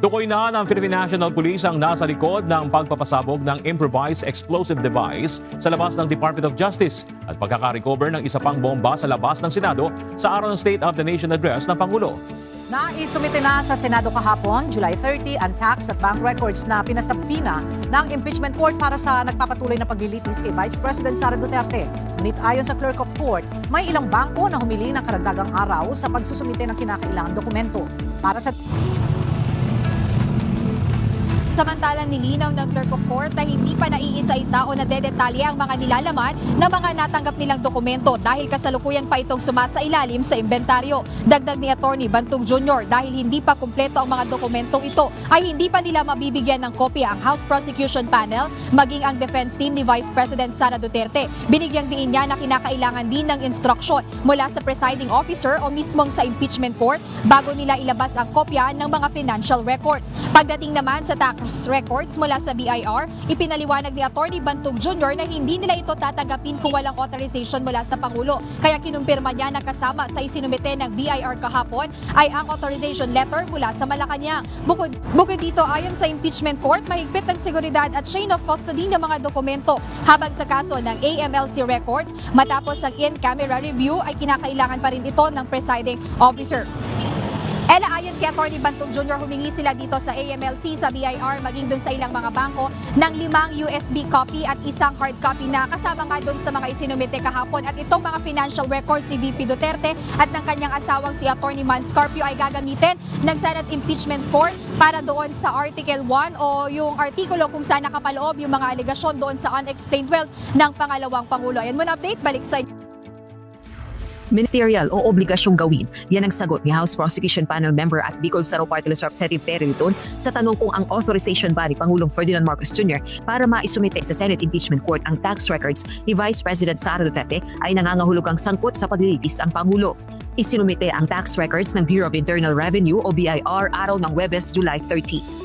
Tukoy na ng Philippine National Police ang nasa likod ng pagpapasabog ng improvised explosive device sa labas ng Department of Justice at pagkakarecover ng isa pang bomba sa labas ng Senado sa araw ng State of the Nation Address ng Pangulo. Naisumite na sa Senado kahapon, July 30, ang tax at bank records na pinasabina ng impeachment court para sa nagpapatuloy na paglilitis kay Vice President Sara Duterte. Ngunit ayon sa Clerk of Court, may ilang bangko na humili ng karagdagang araw sa pagsusumite ng kinakailangang dokumento. Para sa Samantalang nilinaw ng Clerk of Court na hindi pa naiisa-isa o nadedetalye ang mga nilalaman na mga natanggap nilang dokumento dahil kasalukuyan pa itong sumasailalim sa inventaryo. Dagdag ni Attorney Bantog Jr. dahil hindi pa kumpleto ang mga dokumentong ito ay hindi pa nila mabibigyan ng kopya ang House Prosecution Panel maging ang defense team ni Vice President Sara Duterte. Binigyang diin niya na kinakailangan din ng instruction mula sa presiding officer o mismong sa impeachment court bago nila ilabas ang kopya ng mga financial records. Pagdating naman sa tax records mula sa BIR, ipinaliwanag ni Attorney Bantog Jr. na hindi nila ito tatanggapin kung walang authorization mula sa Pangulo. Kaya kinumpirma niya na kasama sa isinumite ng BIR kahapon ay ang authorization letter mula sa Malacanang. Bukod dito, ayon sa impeachment court, mahigpit ang seguridad at chain of custody ng mga dokumento. Habang sa kaso ng AMLC records, matapos ang in-camera review ay kinakailangan pa rin ito ng presiding officer. Ayon kay Atty. Bantog Jr., humingi sila dito sa AMLC, sa BIR, maging dun sa ilang mga bangko ng 5 USB copy at isang hard copy na kasama nga dun sa mga isinumite kahapon. At itong mga financial records ni VP Duterte at ng kanyang asawang si Atty. Man Scarpio ay gagamitin ng Senate Impeachment Court para doon sa Article 1 o yung artikulo kung saan nakapaloob yung mga alegasyon doon sa unexplained wealth ng pangalawang Pangulo. Ayan muna update, balik sa Ministerial o obligasyong gawin. Yan ang sagot ni House Prosecution Panel member at Bicol Saro Party List Representative Terry Liton sa tanong kung ang authorization body Pangulong Ferdinand Marcos Jr. para maisumite sa Senate Impeachment Court ang tax records ni Vice President Sara Duterte ay nangangahulugang sangkot sa paglilitis ang Pangulo. Isinumite ang tax records ng Bureau of Internal Revenue o BIR araw ng Huwebes, July 30.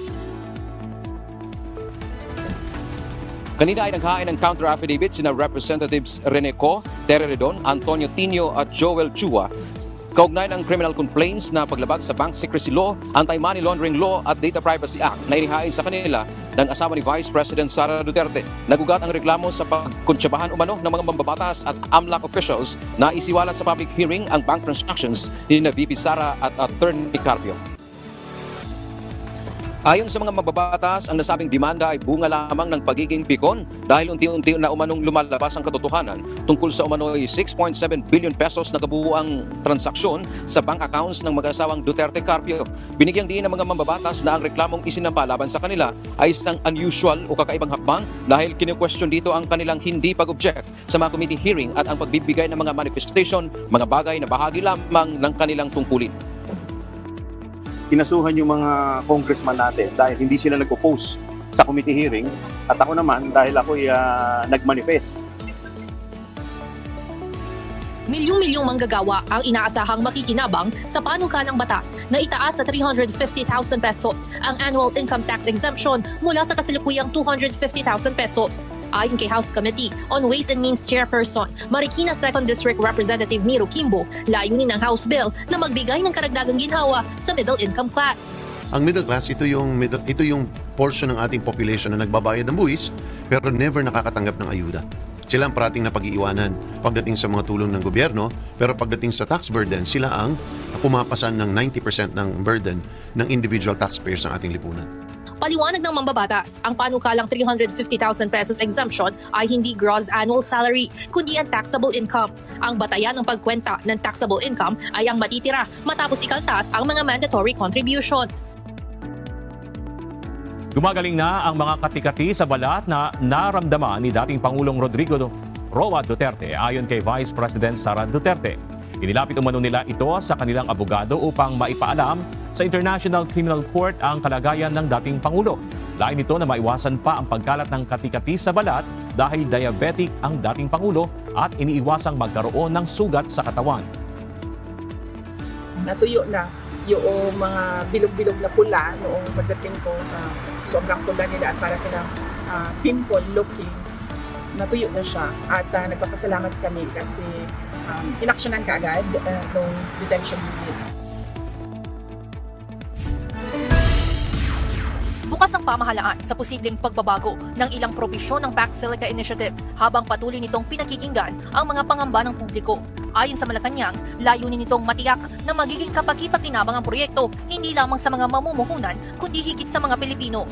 Kanina ay naghain ng counter-affidavit sina Representatives Rene Co, Terry Redon, Antonio Tinio at Joel Chua kaugnay ng criminal complaints na paglabag sa Bank Secrecy Law, Anti-Money Laundering Law at Data Privacy Act na inihain sa kanila ng asawa ni Vice President Sara Duterte. Nagugat ang reklamo sa pagkuntsabahan umano ng mga mambabatas at AMLAC officials na isiwalat sa public hearing ang bank transactions ni VP Sara at Attorney Carpio. Ayon sa mga mababatas, ang nasabing demanda ay bunga lamang ng pagiging pikon dahil unti-unti na umanong lumalabas ang katotohanan tungkol sa umano'y 6.7 billion pesos na kabuuang transaksyon sa bank accounts ng mag-asawang Duterte Carpio. Binigyang diin ng mga mababatas na ang reklamong isinampa laban sa kanila ay isang unusual o kakaibang hakbang dahil kine-question dito ang kanilang hindi pag-object sa mga committee hearing at ang pagbibigay ng mga manifestation, mga bagay na bahagi lamang ng kanilang tungkulin. Kinasuhan yung mga congressman natin dahil hindi sila nag-oppose sa committee hearing at ako naman dahil ako'y nag-manifest. Milyong-milyong manggagawa ang inaasahang makikinabang sa panukalang batas na itaas sa 350,000 pesos ang annual income tax exemption mula sa kasalukuyang 250,000 pesos. Ayon kay House Committee on Ways and Means Chairperson Marikina 2nd District Representative Miro Kimbo, layunin ng House Bill na magbigay ng karagdagang ginhawa sa middle income class. Ang middle class, ito yung portion ng ating population na nagbabayad ng buwis pero never nakakatanggap ng ayuda. Sila ang parating na pag-iiwanan pagdating sa mga tulong ng gobyerno, pero pagdating sa tax burden, sila ang pumapasan ng 90% ng burden ng individual taxpayers ng ating lipunan. Paliwanag ng mambabatas, ang panukalang 350,000 pesos exemption ay hindi gross annual salary, kundi ang taxable income. Ang batayan ng pagkwenta ng taxable income ay ang matitira matapos ikaltas ang mga mandatory contribution. Gumagaling na ang mga katikati sa balat na naramdaman ni dating Pangulong Rodrigo Roa Duterte ayon kay Vice President Sara Duterte. Inilapit umano nila ito sa kanilang abogado upang maipaalam sa International Criminal Court ang kalagayan ng dating Pangulo. Lain nito na maiwasan pa ang pagkalat ng katikati sa balat dahil diabetic ang dating Pangulo at iniiwasang magkaroon ng sugat sa katawan. Natuyo na yung mga bilog-bilog na pula noong pagdating ko, sobrang pula nila at para silang pimple looking. Natuyo na siya at nagpapasalamat kami kasi inaksyonan kaagad nung detention unit. Bukas ang pamahalaan sa posibleng pagbabago ng ilang probisyon ng Pax Silica Initiative habang patuloy nitong pinakikinggan ang mga pangamba ng publiko. Ayon sa Malacanang, layunin nitong matiyak na magiging kapaki-pakinabang ang proyekto hindi lamang sa mga mamumuhunan kundi higit sa mga Pilipino.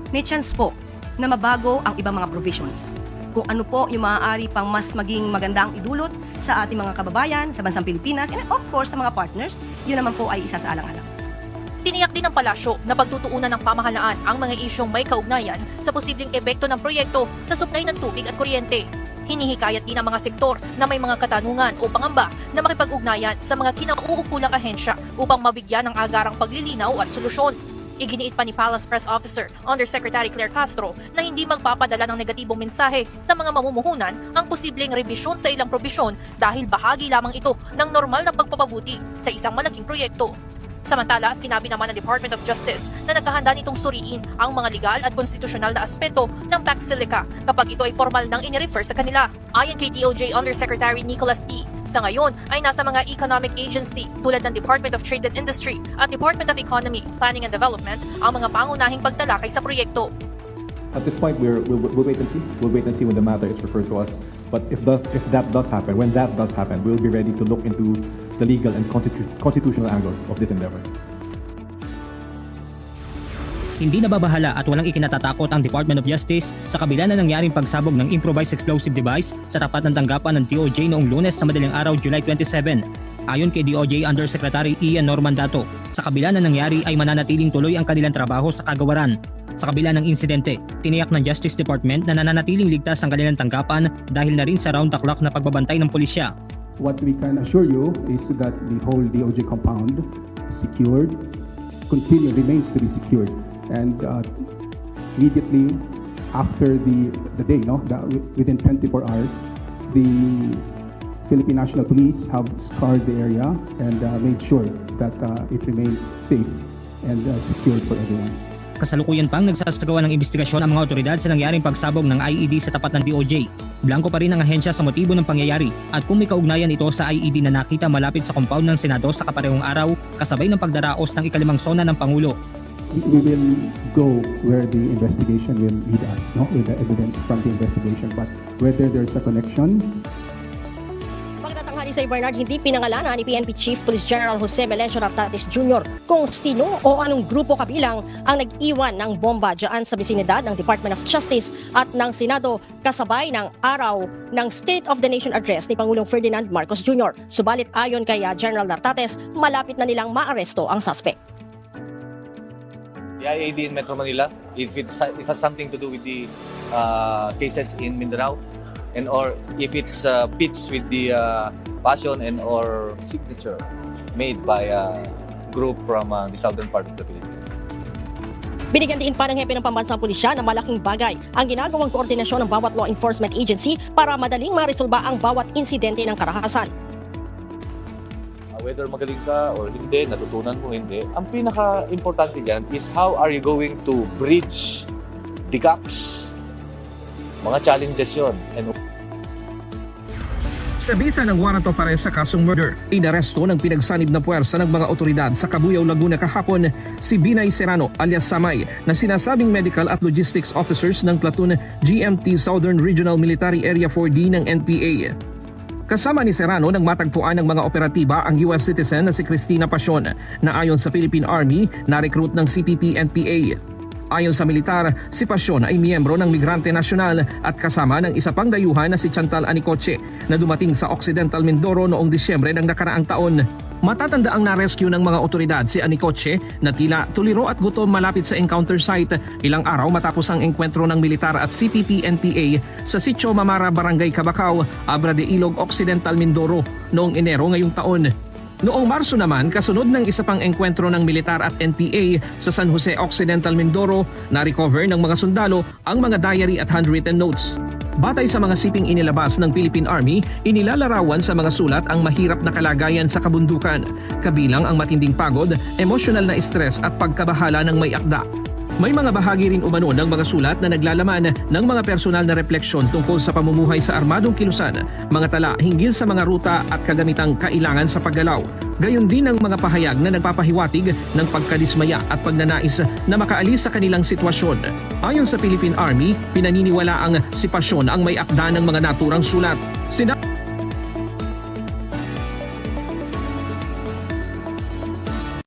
May chance po na mabago ang ibang mga provisions. Kung ano po yung maaari pang mas maging magandang idulot sa ating mga kababayan, sa bansang Pilipinas, and of course sa mga partners, yun naman po ay isa sa alang-alang. Tiniyak din ng palasyo na pagtutuunan ng pamahalaan ang mga isyong may kaugnayan sa posibleng epekto ng proyekto sa supply ng tubig at kuryente. Hinihikayat din ang mga sektor na may mga katanungan o pangamba na makipag-ugnayan sa mga kinauukulang ahensya upang mabigyan ng agarang paglilinaw at solusyon. Iginiit pa ni Palace Press Officer Undersecretary Claire Castro na hindi magpapadala ng negatibong mensahe sa mga mamumuhunan ang posibleng revisyon sa ilang probisyon dahil bahagi lamang ito ng normal na pagpapabuti sa isang malaking proyekto. Samantala, sinabi naman ng Department of Justice na naghahanda nitong suriin ang mga legal at konstitusyonal na aspeto ng Pax Silica kapag ito ay formal nang inirefer sa kanila. Ayon kay DOJ Undersecretary Nicholas T., sa ngayon ay nasa mga economic agency tulad ng Department of Trade and Industry at Department of Economy, Planning and Development ang mga pangunahing pagtalakay sa proyekto. At this point, we'll wait and see. We'll wait and see when the matter is referred to us. But if that does happen, when that does happen, we'll be ready to look into the legal and constitutional angles of this endeavor. Hindi nababahala at walang ikinatatakot ang Department of Justice sa kabila na nangyaring pagsabog ng improvised explosive device sa tapat ng tanggapan ng DOJ noong Lunes sa madaling araw, July 27. Ayon kay DOJ Undersecretary Ian Normandato, sa kabila na nangyari ay mananatiling tuloy ang kanilang trabaho sa kagawaran. Sa kabila ng insidente, tiniyak ng Justice Department na nananatiling ligtas ang kanilang tanggapan dahil na rin sa round-the-clock na pagbabantay ng pulisya. What we can assure you is that the whole DOJ compound is secured, remains to be secured. And immediately after the day, within 24 hours, the Philippine National Police have scoured the area and made sure that it remains safe and secured for everyone. Kasalukuyan pang nagsasagawa ng investigasyon ang mga otoridad sa nangyaring pagsabog ng IED sa tapat ng DOJ. Blanco pa rin ang ahensya sa motibo ng pangyayari at kung may kaugnayan ito sa IED na nakita malapit sa compound ng Senado sa kaparehong araw kasabay ng pagdaraos ng ikalimang sona ng Pangulo. We will go where the investigation will lead us, with the evidence from the investigation. But whether there's a connection, Pagtatanghali sa Bernard, hindi pinangalanan ni PNP Chief Police General Jose Melencio Nartates Jr. kung sino o anong grupo kabilang ang nag-iwan ng bomba dyan sa bisinidad ng Department of Justice at ng Senado kasabay ng araw ng State of the Nation Address ni Pangulong Ferdinand Marcos Jr. Subalit ayon kay General Nartates, malapit na nilang maaresto ang suspect. The IAD in Metro Manila, if it has something to do with the cases in Mindanao, and or if it's fits with the passion and or signature made by a group from the southern part of the Philippines. Binigyan din pa ng hepe ng pambansang pulisya na malaking bagay ang ginagawang koordinasyon ng bawat law enforcement agency para madaling maresolba ang bawat insidente ng karahasan. Whether magaling ka or hindi, natutunan mo hindi, ang pinaka-importante dyan is how are you going to bridge the gaps. Mga challenges yun. Sa bisa ng warrant of arrest sa kasong murder, inaresto ng pinagsanib na puwersa ng mga otoridad sa Cabuyao, Laguna kahapon si Binay Serrano alias Samay na sinasabing medical at logistics officers ng platoon GMT Southern Regional Military Area 4D ng NPA. Kasama ni Serrano nang matagpuan ng mga operatiba ang US citizen na si Cristina Pasion na ayon sa Philippine Army na-recruit ng CPP-NPA. Ayon sa militar, si Pasion ay miyembro ng Migrante Nacional at kasama ng isa pang dayuhan na si Chantal Anicoche na dumating sa Occidental Mindoro noong Disyembre ng nakaraang taon. Matatanda ang na-rescue ng mga otoridad si Anicoche na tila tuliro at gutom malapit sa encounter site ilang araw matapos ang engkwentro ng militar at CPP-NPA sa Sitio Mamara, Barangay Cabacao, Abra de Ilog, Occidental Mindoro noong Enero ngayong taon. Noong Marso naman, kasunod ng isa pang engkwentro ng militar at NPA sa San Jose Occidental Mindoro, na-recover ng mga sundalo ang mga diary at handwritten notes. Batay sa mga siping inilabas ng Philippine Army, inilalarawan sa mga sulat ang mahirap na kalagayan sa kabundukan, kabilang ang matinding pagod, emosyonal na stress at pagkabahala ng may akda. May mga bahagi rin umano ng mga sulat na naglalaman ng mga personal na refleksyon tungkol sa pamumuhay sa armadong kilusan, mga tala hinggil sa mga ruta at kagamitang kailangan sa paggalaw, Gayon din ang mga pahayag na nagpapahiwatig ng pagkadismaya at pagnanais na makaalis sa kanilang sitwasyon. Ayon sa Philippine Army, pinaniniwalaang si Pasyon ang may akda ng mga naturang sulat.